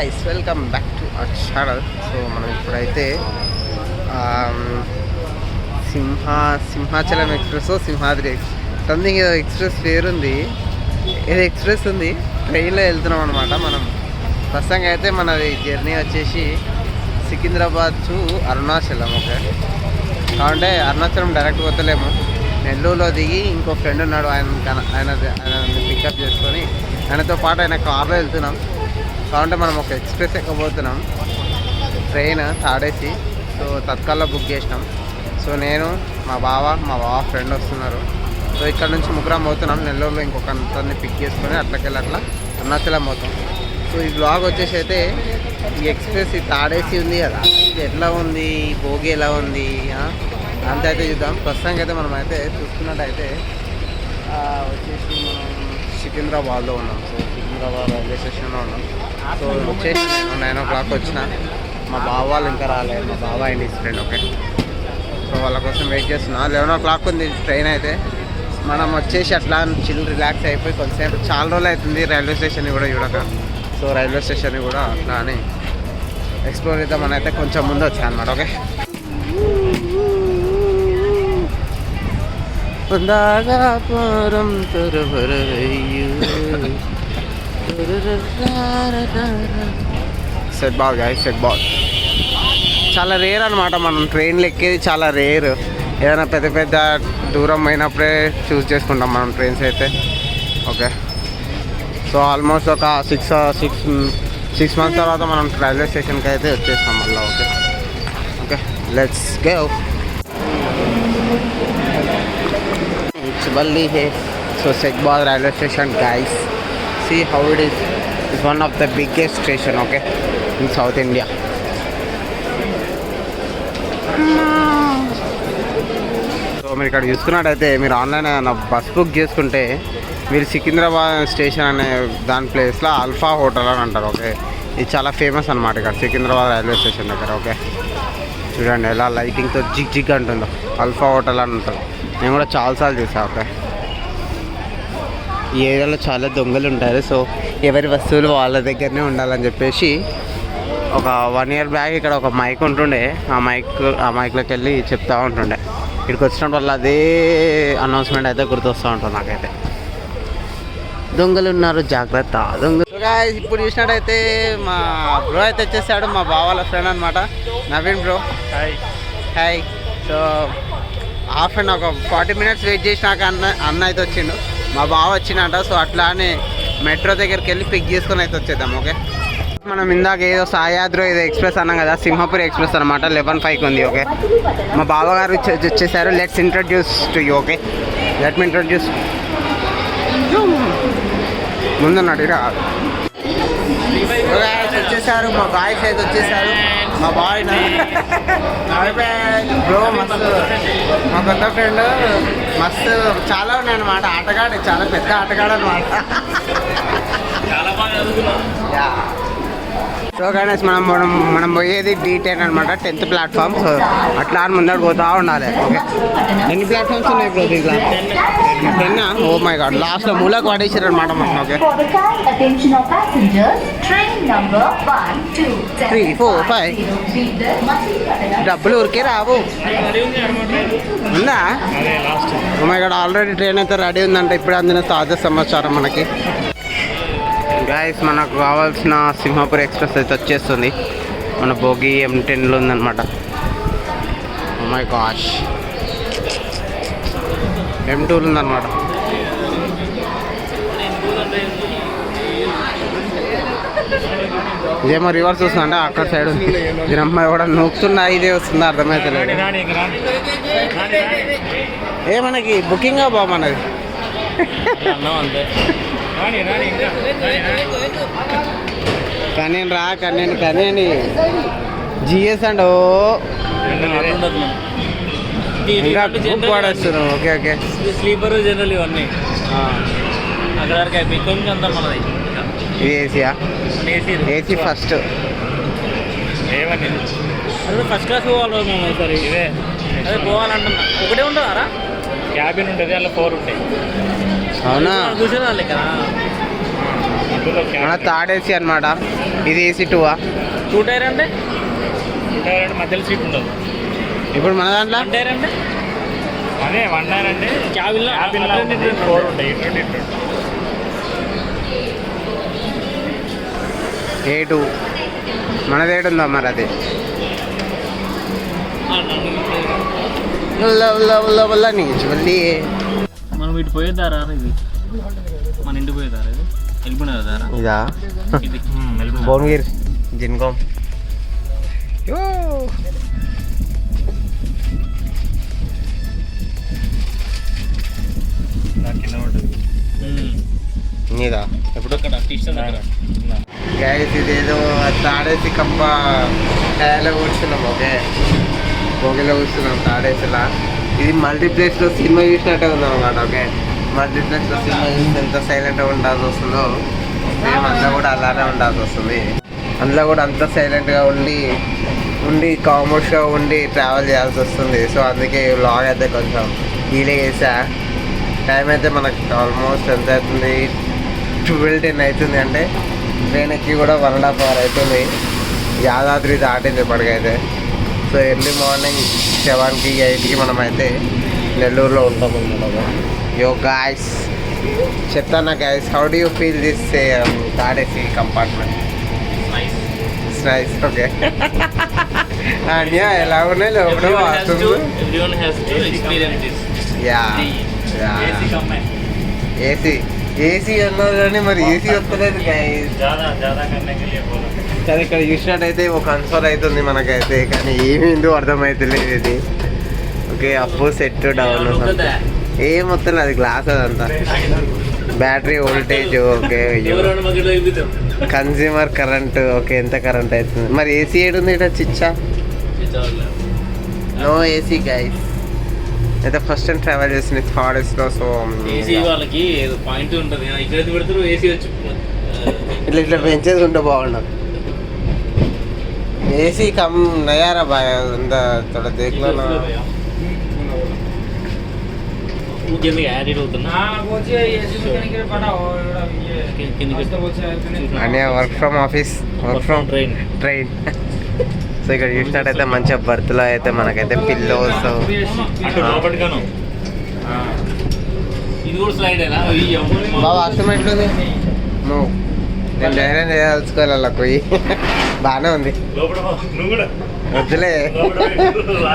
guys, welcome back to our channel. So మనం ఇప్పుడైతే Simhachalam express Simhadri something ఏదో ఎక్స్ప్రెస్ పేరుంది, ఏదో ఎక్స్ప్రెస్ ఉంది, ట్రైన్లో వెళ్తున్నాం అనమాట. మనం ప్రస్తుతంగా అయితే మనది జర్నీ వచ్చేసి సికింద్రాబాద్ టు అరుణాచలం. ఓకే, కాబట్టి అరుణాచలం డైరెక్ట్ పోతలేము, నెల్లూరులో దిగి ఇంకో ఫ్రెండ్ ఉన్నాడు, ఆయన పికప్ చేసుకొని ఆయనతో పాటు ఆయన కార్లో వెళ్తున్నాం. కాబట్టి మనం ఒక ఎక్స్ప్రెస్ ఎక్కబోతున్నాం, ట్రైన్ తాడేసి. సో తత్కాల్లో బుక్ చేసినాం. సో నేను మా బావ ఫ్రెండ్ వస్తున్నారు. సో ఇక్కడ నుంచి ముగ్గురం పోతున్నాం. నెల్లూరులో ఇంకొక అంతని పిక్ చేసుకొని అట్లకెళ్ళి అట్లా అరుణాచలం పోతాం. సో ఈ బ్లాగ్ వచ్చేసి అయితే ఈ ఎక్స్ప్రెస్ ఈ తాడేసి ఉంది కదా, ఇది ఎట్లా ఉంది, భోగి ఎలా ఉంది అంత అయితే చూద్దాం. ప్రస్తుతానికి అయితే మనం అయితే చూసుకున్నట్టయితే వచ్చేసి మనం సికింద్రాబాద్లో ఉన్నాం. సో సికింద్రాబాద్ రైల్వే స్టేషన్లో ఉన్నాం. సో వచ్చేసి నేను 9 o'clock వచ్చిన, మా బావ వాళ్ళు ఇంకా రాలేదు, మా బావ and his friend. Okay, so వాళ్ళ కోసం వెయిట్ చేస్తున్నా. 11 o'clock ఉంది ట్రైన్ అయితే. మనం వచ్చేసి అట్లా చిల్ రిలాక్స్ అయిపోయి కొంతసేపు, చాలా రోజులు అవుతుంది రైల్వే స్టేషన్ని కూడా చూడక. సో రైల్వే స్టేషన్ని కూడా అట్లా అని ఎక్స్ప్లోర్ చేద్దామని అయితే కొంచెం ముందు వచ్చాను అనమాట. Okay, set ball guys, set ball. చాలా రేర్ అనమాట, మనం ట్రైన్లు ఎక్కేది చాలా రేర్. ఏదైనా పెద్ద పెద్ద దూరం అయినప్పుడే చూస్ చేసుకుంటాం మనం ట్రైన్స్ అయితే. ఓకే, సో ఆల్మోస్ట్ ఒక 6 months తర్వాత మనం రైల్వే స్టేషన్కి అయితే వచ్చేస్తాం మళ్ళీ. Okay okay, let's go. Chibali hai. So Sekbal railway station, guys. See how it is. It's one of the biggest station, okay, in South India. So మీరు ఇక్కడ చూసుకున్నట్టయితే మీరు ఆన్లైన్ ఏదైనా బస్ బుక్ చేసుకుంటే మీరు సికింద్రాబాద్ స్టేషన్ అనే దాని ప్లేస్లో అల్ఫా హోటల్ అని అంటారు. ఓకే, ఇది చాలా ఫేమస్ అనమాట ఇక్కడ సికింద్రాబాద్ రైల్వే స్టేషన్ దగ్గర. ఓకే, చూడండి ఎలా లైటింగ్తో జిగ్ జిగ్ అంటుందో, అల్ఫా హోటల్ అని ఉంటుంది. నేను కూడా చాలాసార్లు చూసాను. ఓకే, ఈ ఏరియాలో చాలా దొంగలు ఉంటారు. సో ఎవరి వస్తువులు వాళ్ళ దగ్గరనే ఉండాలని చెప్పేసి ఒక 1 year బ్యాక్ ఇక్కడ ఒక మైక్ ఉంటుండే, ఆ మైక్లోకి వెళ్ళి చెప్తూ ఉంటుండే. ఇక్కడికి వచ్చినప్పుడు వల్ల అదే అనౌన్స్మెంట్ అయితే గుర్తొస్తూ ఉంటుంది నాకైతే. దొంగలు ఉన్నారు, జాగ్రత్త దొంగలు. ఇప్పుడు చూసినట్టయితే మా బ్రో అయితే వచ్చేసాడు, మా బావాల ఫ్రెండ్ అనమాట, Naveen bro. Hi. So half and ఒక 40 minutes వెయిట్ చేసినాక అన్న అయితే వచ్చిండు, మా బావ వచ్చిందంట. సో అట్లానే మెట్రో దగ్గరికి వెళ్ళి పిక్ చేసుకొని అయితే వచ్చేద్దాం. ఓకే, మనం ఇందాక ఏదో సాయాద్రో ఏదో ఎక్స్ప్రెస్ అన్నాం కదా, సింహపురి ఎక్స్ప్రెస్ అనమాట, 11:05 ఉంది. ఓకే, మా బావగారు వచ్చేసారు. Let's introduce to you. Okay, let me introduce. ముందున్నాడు ఇరా వచ్చేసారు, మా బాయ్స్ అయితే వచ్చేసారు. మా బాయ్ బ్రో మస్తు, మా కొత్త ఫ్రెండ్ మస్తు చాలా ఉన్నాయి అనమాట. ఆటగాడు, చాలా పెద్ద ఆటగాడు అనమాట. సో గణేష్ మనం పోయేది D10 అనమాట, 10th ప్లాట్ఫామ్. సో అట్లా అని ముందడు పోతా ఉండాలి. ఓకే, ఎన్ని ప్లాట్ఫామ్స్ ఉన్నాయి ఇప్పుడు దీంట్లో? 10. ఓ మై గాడ్, లాస్ట్లో మూలకు పడేసారు అనమాట మనం. ఓకే, 3, 4, 5 డబ్బులు ఊరికే రావు. ఉందా? Oh my god, already train అయితే రెడీ ఉందంటే ఇప్పుడు అందిన తాజా సమాచారం మనకి. గైస్, మనకు కావాల్సిన సింహాపురి ఎక్స్ప్రెస్ అయితే వచ్చేస్తుంది. మన భోగి M10లో ఉందన్నమాట. ఓ మై గాష్, M2లో ఉందన్నమాట. ఇదేమో రివర్స్ వస్తుంది అంటే అక్కడ సైడ్ ఉంది. దీని అమ్మాయి కూడా నూకుతున్నా, ఇదే వస్తుందా అర్థమైతే లేదు. ఏ మనకి బుకింగా బా మనది. కనేయండి జిఎస్ అండ్ ఇంకా బుక్ పడేస్తున్నాం. ఓకే ఓకే, స్లీపర్ జనరల్ ఇవన్నీ అక్కడ వరకు అయిపోయి అంతా మనది. ఇది ఏసీయా? AC first. అదే ఫస్ట్ క్లాస్ పోవాలి సరే, ఇదే అదే పోవాలంటున్నా. ఒకటే ఉంటుందా క్యాబిన్ ఉంటుంది, అలా 4 ఉంటాయి. అవునా? కూర్చోవాలి ఇక్కడ. మన థర్డ్ ఏసీ అనమాట. ఇది ఏసీ 2ఆ? 2 టైర్ అంటే మధ్యలో సీట్ ఉండదు. ఇప్పుడు మన దాంట్లో 1 టైర్ అంటే అదే 1 టైర్ అంటే క్యాబిన్లో 4 ఉంటాయి. A2 మనది ఏడుందా మరి అది? మళ్ళీ మనం ఇటు పోయేదారా ఇది, మన ఇంటికి పోయేదారా ఇది, వెళ్ళిపోయినారా ఇదా ఇది భువనగిరి జిన్కోమ్. కింద ఉంటుంది నీదా ఎప్పుడు అక్కడ టీచర్ గైస్ ఇదేదో తాడేసి కంప టైర్లో కూర్చున్నాం. ఓకే భోగిలో కూర్చున్నాం తాడేసిలా. ఇది మల్టీప్లెక్స్లో సినిమా చూసినట్టే ఉందన్నమాట. ఓకే మల్టీప్లెక్స్లో సినిమా చూసి ఎంత సైలెంట్గా ఉండాల్సి వస్తుందో సేమ్ అందులో కూడా అలానే ఉండాల్సి వస్తుంది. అందులో కూడా అంత సైలెంట్గా ఉండి కామర్స్గా ఉండి ట్రావెల్ చేయాల్సి వస్తుంది. సో అందుకే వ్లాగ్ అయితే కొంచెం డీలే చేసా. టైం అయితే మనకు ఆల్మోస్ట్ ఎంత అవుతుంది, 12:10 అవుతుంది. అంటే ట్రైన్ ఎక్కి కూడా 1.5 hour అవుతుంది. యాదాద్రి దాటింది ఇప్పటికైతే. సో ఎర్లీ మార్నింగ్ 7కి 8కి మనమైతే నెల్లూరులో ఉంటాం అన్నమాట. యో గాయస్ చెప్తానా guys, how do you feel this తాడేసి కంపార్ట్మెంట్? నైస్. ఓకే ఎలా ఉన్నాయి లోపల? ఏసీ అన్నారు కానీ మరి ఏసీ వస్తలేదు గాయస్. కానీ ఇక్కడ చూసినట్టయితే ఒక కన్సోల్ అవుతుంది మనకైతే, కానీ ఏమిందో అర్థమవుతలేదు ఇది. ఓకే అప్పు సెట్ డౌన్ ఏం మొత్తం అది గ్లాస్ అదంతా. Battery voltage okay, consumer current okay ఎంత కరెంట్ అవుతుంది. మరి ఏసీ ఏడుంది ఇక్కడ చిచ్చా? No AC guys. అయితే ఫస్ట్ టైం ట్రావెల్ చేసింది థాడెస్లో. సో ఏసీ వాళ్ళకి ఏదో పాయింట్ ఉంటుంది, ఇక్కడ పెడతారు ఏసీ వచ్చి ఇట్లా పెంచేది ఉంటే బాగుండదు. एसी कम नया रहा भाई, अंदर थोड़ा देख लो ना. Work from office, work from train. So ఇక్కడ చూసినట్టయితే మంచిగా బర్త్లో అయితే మనకైతే పిల్లోస్ బాగా అర్థమైట్లేదు. నువ్వు నేను ధైర్యం చేయదలుచుకోవాలి అలా పోయి. బాగానే ఉంది వద్దులే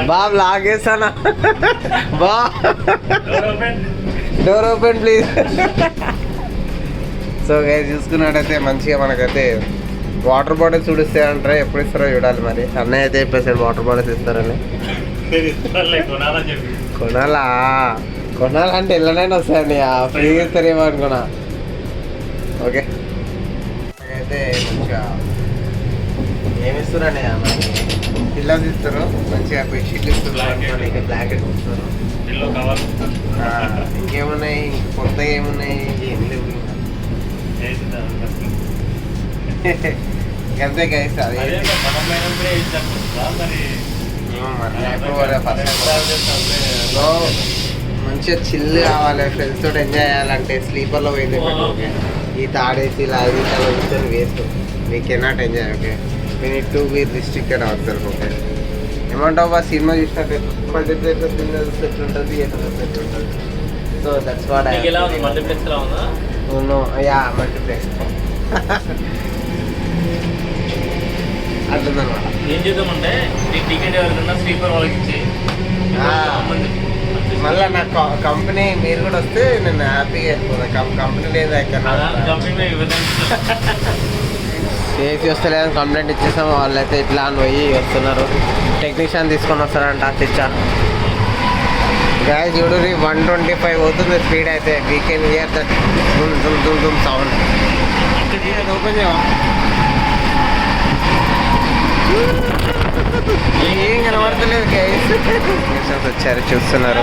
బాబు లాగేస్తానా. బా door open please. So guys చూసుకున్నట్టయితే మంచిగా మనకైతే వాటర్ బాటిల్స్ చూడిస్తే అంటారా, ఎప్పుడు ఇస్తారో చూడాలి. మరి అన్నయ్య అయితే చెప్పేసాడు వాటర్ బాటిల్స్ ఇస్తారని. కొనాలంటే ఎల్లనైనా వస్తాయండి, ఫ్రీగా ఇస్తారేమో అనుకున్నా. ఓకే అయితే మంచిగా ఏమి ఇస్తారండి మనకి, పిల్లలు ఇస్తారు మంచిగా, బెడ్షీట్లు ఇస్తారు, మనకి బ్లాంకెట్స్ ఇస్తారు. ఇంకేమున్నాయి కొత్తగా ఏమున్నాయి? ఏం లేవు అంతే గైస్. అది మంచిగా చిల్ కావాలి, ఫ్రెండ్స్ తోటి ఎంజాయ్ చేయాలంటే స్లీపర్లో పోయింది. ఈ తాడేసి ఇలా కూర్చొని waste, we cannot enjoy. Okay we need to be restricted hour. Okay ఏమంటావు బా, సినిమా చూసినట్టు మల్టీప్లెక్స్ సెట్ ఉంటుంది, థియేటర్ సెట్ ఉంటుంది. So that's what multiplex yeah multiplex అట్లుందన్నమాట. ఏం చేద్దామంటే టికెట్ ఎవరికన్నా స్లీపర్ వాళ్ళకి ఇచ్చి మళ్ళీ నాకు కంపెనీ మీరు కూడా వస్తే నేను హ్యాపీగా వెళ్ళిపోతాను. కంపెనీ లేదా ఏసీ వస్తలేదని కంప్లైంట్ ఇచ్చేసాము. వాళ్ళైతే ఇట్లా అని పోయి వస్తున్నారు, టెక్నీషియన్ తీసుకొని వస్తారంట. చిచ్చా గ్యాస్ చూడు 125 అవుతుంది స్పీడ్. అయితే వీ కెన్ హియర్ దట్ దుమ్ దుమ్ దుమ్ సౌండ్. ఓపెన్ చేయవా? ఏం కనబడతలేదు గైస్. వచ్చారు చూస్తున్నారు.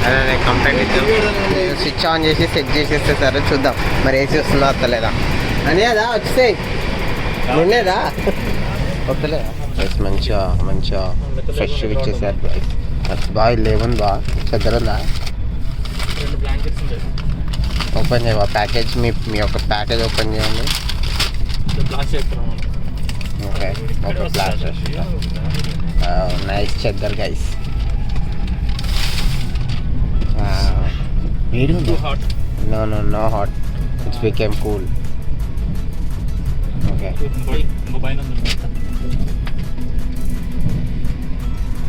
అదే కంప్లైంట్ ఇచ్చాం, స్విచ్ ఆన్ చేసి సెట్ చేసేస్తే సరే చూద్దాం మరి ఏసీ వస్తుందా వస్తలేదా అని. అదా వచ్చేసాయి ఉండేదా వస్తలేదా? మంచిగా మంచిగా ఫ్రెష్ ఇచ్చేసారు. బాగా లేవుంది, బాగా చెద్దరుందా? బ్లాంకెట్స్ ఉంటాయి. ఓపెన్ చేయవా ప్యాకేజ్? మీ యొక్క ప్యాకేజ్ ఓపెన్ చేయండి. ప్లాస్ చేస్తున్నాం మనం. ఓకే, ఒక ప్లాస్టర్. Nice చెద్దర్ guys. వేడి ఉంది. Hot. No hot, it's became cool. Okay ఇంకో పైన ఉంది.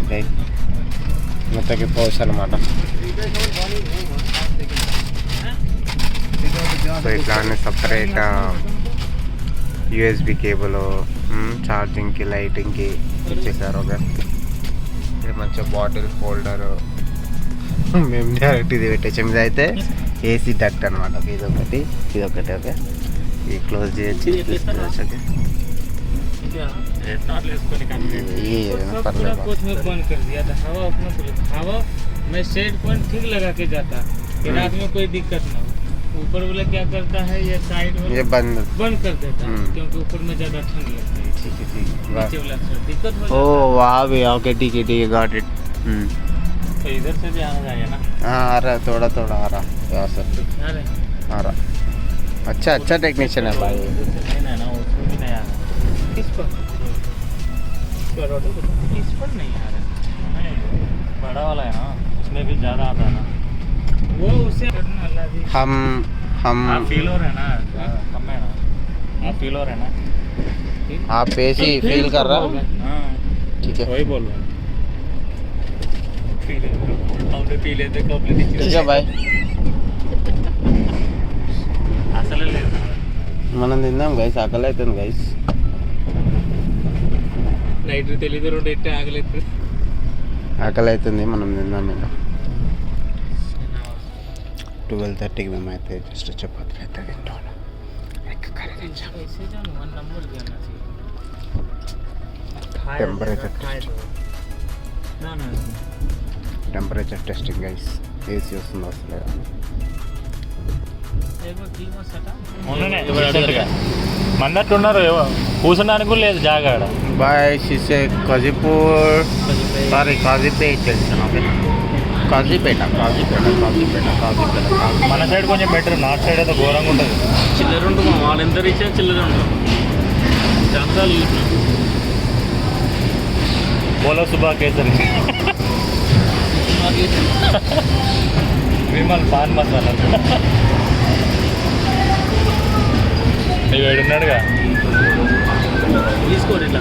ఓకే, మొత్తకి పోస్ అనమాట. సో ఇట్లా అన్ని సపరేట్ యూఎస్బి కేబుల్, ఛార్జింగ్కి, లైటింగ్కి ఇచ్చేసారు. ఓకే, ఇది మంచిగా బాటిల్ హోల్డరు. మేము డైరెక్ట్ ఇది పెట్టేసాం. ఇది అయితే ఏసీ డక్ట్ అనమాట. ఇదొకటి. ఓకే, ఇది క్లోజ్ చేయొచ్చు. ఓకే, सब पूरा कोच में बंद कर दिया था, हवा अपना हवा में शेड पॉइंट ठीक लगा के जाता कि रात में कोई दिक्कत ना हो। ऊपर वाला क्या करता है, ये साइड ये वाला बंद बंद कर देता है क्योंकि ऊपर में ज्यादा ठंड लगती है। ठीक है नीचे वाला से दिक्कत हो ओ जाता वहाँ भी ओके, ठीक है, गॉट इट. है। तो इधर से भी आना चाहिए ना। हाँ आ रहा, थोड़ा आ रहा यहाँ से अरे आ रहा. अच्छा टेक्नीशियन है भाई. नहीं ना उसको भी नहीं आ रहा। किस पर? इस पर नहीं आ रहा। नहीं, बड़ा वाला है ना, उसमें भी ज़्यादा आता है ना वो, उससे अल्लाह जी। हम आप फील हो रहे हैं ना, कम है ना, आप फील हो रहे हैं ना। आप ऐसे ही फील कर रहा हूँ. हाँ ठीक है, वही बोल रहा हूँ। हमने पी लेते कब लेते ठीक है भाई. అసలే లేదు. మనం తిందాం గైస్, ఆకలి అవుతుంది గైస్. నైట్ తెలీదు, రెండు ఎట్టే ఆగలేదు. ఆకలి అవుతుంది, మనం తిందాం. ఇంకా 12:30కి మేమైతే జస్ట్ చపాతీలు అయితే తింటాం. Temperature testing guys. ఏసీ వస్తుందో వస్తలేదా? మందట్టు ఉన్నారు, కూర్చోడానికి కూడా లేదు జాగా. బాయ్ షిసే కాజీపూర్, సారీ కాజీపేట తెలుసాను. ఓకే, కాజీపేట. మన సైడ్ కొంచెం బెటర్, నార్త్ సైడ్ అయితే ఘోరంగా ఉంటుంది. చిల్లర ఉంటుంది, వాళ్ళు ఎంత రీచ్ చిల్లర ఉంటుంది. జాగ్రత్తలు బోలో సుభా కేసరి, విమల్ పాన్ మసాలా. వేడున్నాడుగా తీసుకోండి ఇట్లా.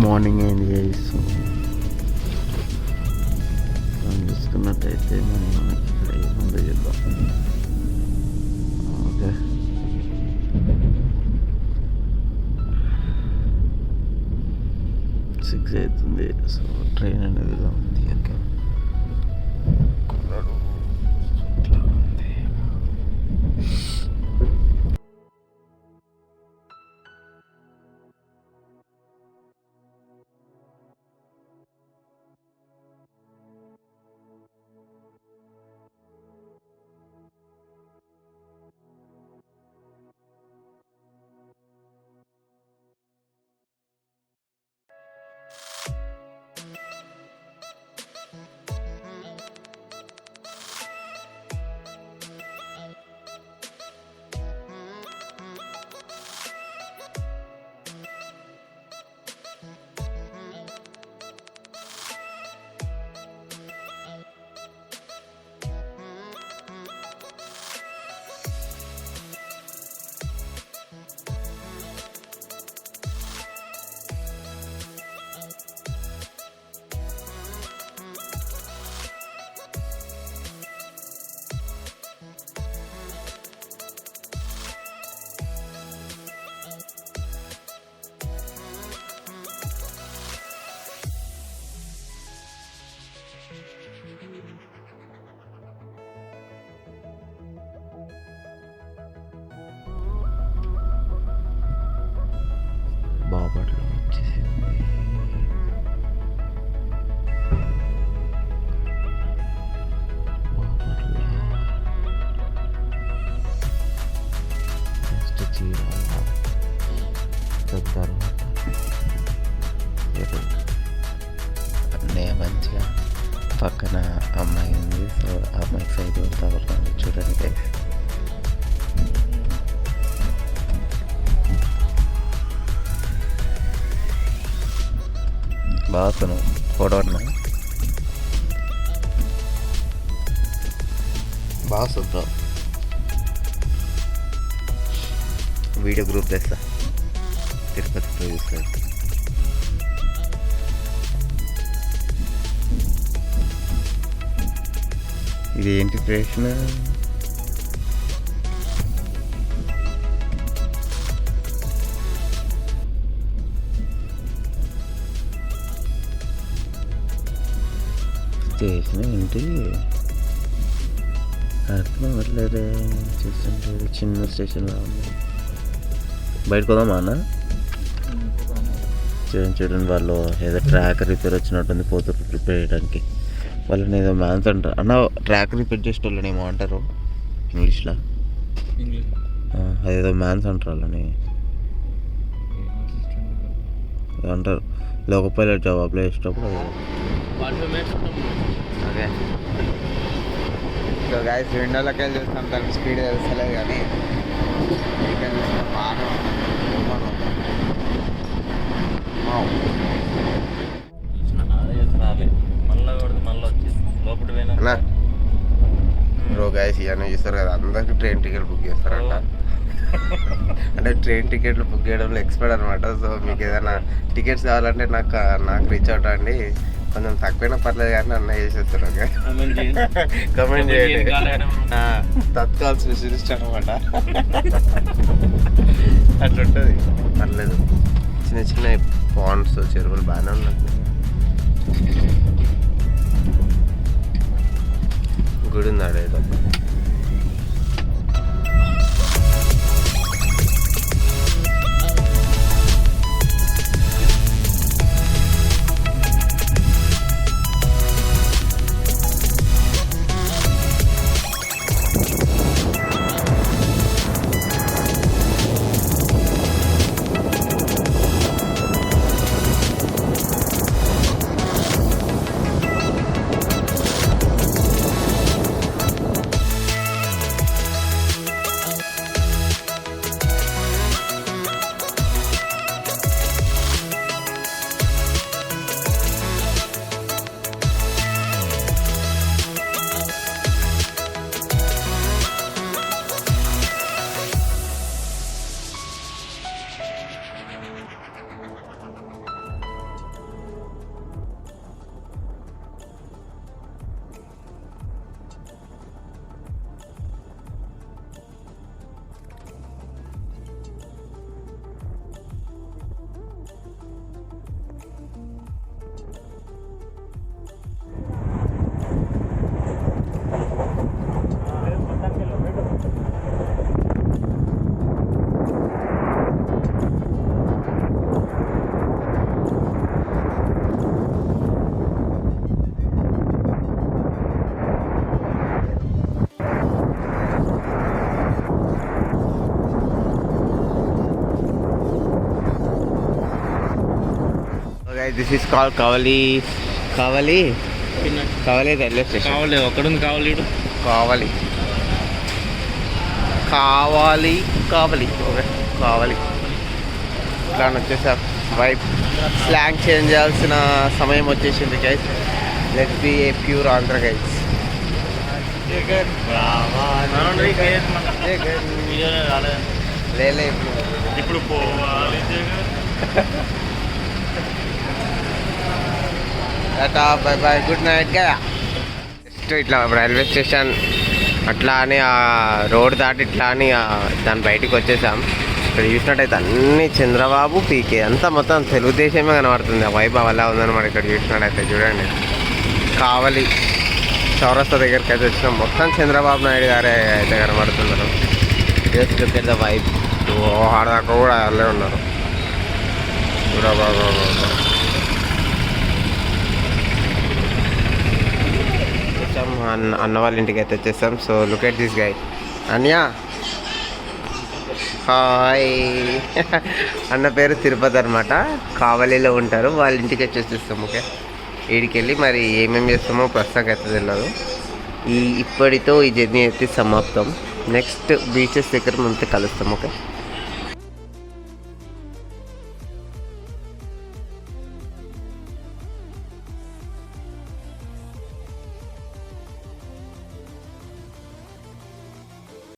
మార్నింగ్ అయింది గైస్. చూసుకున్నట్టయితే మనకి ఇక్కడ ఏముందో చూద్దాం. ఓకే, 6 అవుతుంది. సో ట్రైన్ అనేది ఇలా ఉంది. ఓకే, ఇట్లా ఉంది. పక్కన అమ్మాయి ఉంది. సో ఆ అమ్మాయికి సైడ్ కొడతా చూడండి గైస్. బాగా వస్తున్నావు ఫోటో అన్నా బాగా వస్తుంది. వీడియో గ్రూప్ తెస్తా తిరుపతిలో చూస్తాను. ఇది ఏంటి ప్రశ్న? స్టేషన్ ఏంటి అర్థం అవ్వట్లేదే. చూస్తుంటే చిన్న స్టేషన్లో ఉంది. బయటకు పోదామా అన్న? చూడండి వాళ్ళు ఏదో ట్రాక్ రిపేర్ వచ్చినట్టుంది, పోతున్నారు రిపేర్ చేయడానికి. వాళ్ళని ఏదో మ్యాన్స్ అంటారు అన్న. ట్రాక్ రిపేర్ చేసే వాళ్ళని ఏమో అంటారు ఇంగ్లీష్లో. అదేదో మ్యాన్స్ అంటారు వాళ్ళని అంటారు. లోక పైలట్ జాబ్ అప్లై చేసేటప్పుడు ఓకే. సో గాయస్ విండోలోకి వెళ్ళి చూస్తాం, దానికి స్పీడ్ తెలుస్తలేదు కానీ బాగా బ్రో గాయస్ ఇవన్నీ చూస్తారు కదా, అందరికీ ట్రైన్ టికెట్ బుక్ చేస్తారంట. అంటే ట్రైన్ టికెట్లు బుక్ చేయడంలో ఎక్స్పర్ట్ అనమాట. సో మీకు ఏదైనా టికెట్స్ కావాలంటే నాకు రీచ్ అవుట్ అండి. కొంచెం తక్కువైనా పర్లేదు కానీ అన్న చేసేస్తారు. ఓకే కమెంట్ చేయండి. తత్కాల్ స్పెషలిస్ట్ అనమాట. అట్లా ఉంటుంది, పర్లేదు. చిన్న చిన్న పాండ్స్ చెరువులు బాగానే ఉన్నాయి. గుడి ఉంది ఆడేదో. This is called Kavali railway station. కావాలి అక్కడుంది, కావాలి కావాలి కావాలి కావాలి ఓకే కావాలి. ఇట్లా వచ్చేసా వైప్ స్లాంగ్ చేంజ్ చేయాల్సిన సమయం వచ్చేసింది guys. Let's be A pure Andhra guys. లేలే ఇప్పుడు పోవాలి tata bye by good night Gaya. Just ఇట్లా రైల్వే స్టేషన్ అట్లా అని ఆ రోడ్ దాటి ఇట్లా అని దాని బయటికి వచ్చేసాం. ఇక్కడ చూసినట్టయితే అన్ని చంద్రబాబు పీకే అంతా మొత్తం తెలుగుదేశమే కనబడుతుంది. ఆ వైభవ్ అలా ఉందన్నమాట. ఇక్కడ చూసినట్టయితే చూడండి, కావలి చౌరస్తా దగ్గరికి అయితే వచ్చినాం. మొత్తం చంద్రబాబు నాయుడు గారే అయితే కనబడుతున్నారు. Just look at the vibe. ఆడదాకా కూడా వాళ్ళే ఉన్నారు. అన్న వాళ్ళ ఇంటికి అయితే వచ్చేసాం. So look at this guy. అన్యా హాయ్. అన్న పేరు తిరుపతి అనమాట, కావలిలో ఉంటారు. వాళ్ళ ఇంటికి వచ్చేసేస్తాం. ఓకే ఈడికి వెళ్ళి మరి ఏమేమి చేస్తామో ప్రస్తుతానికి అయితే తెలియదు. ఇప్పటితో ఈ జర్నీ అయితే సమాప్తం. నెక్స్ట్ బీచెస్ దగ్గర మనతో కలుస్తాం. ఓకే.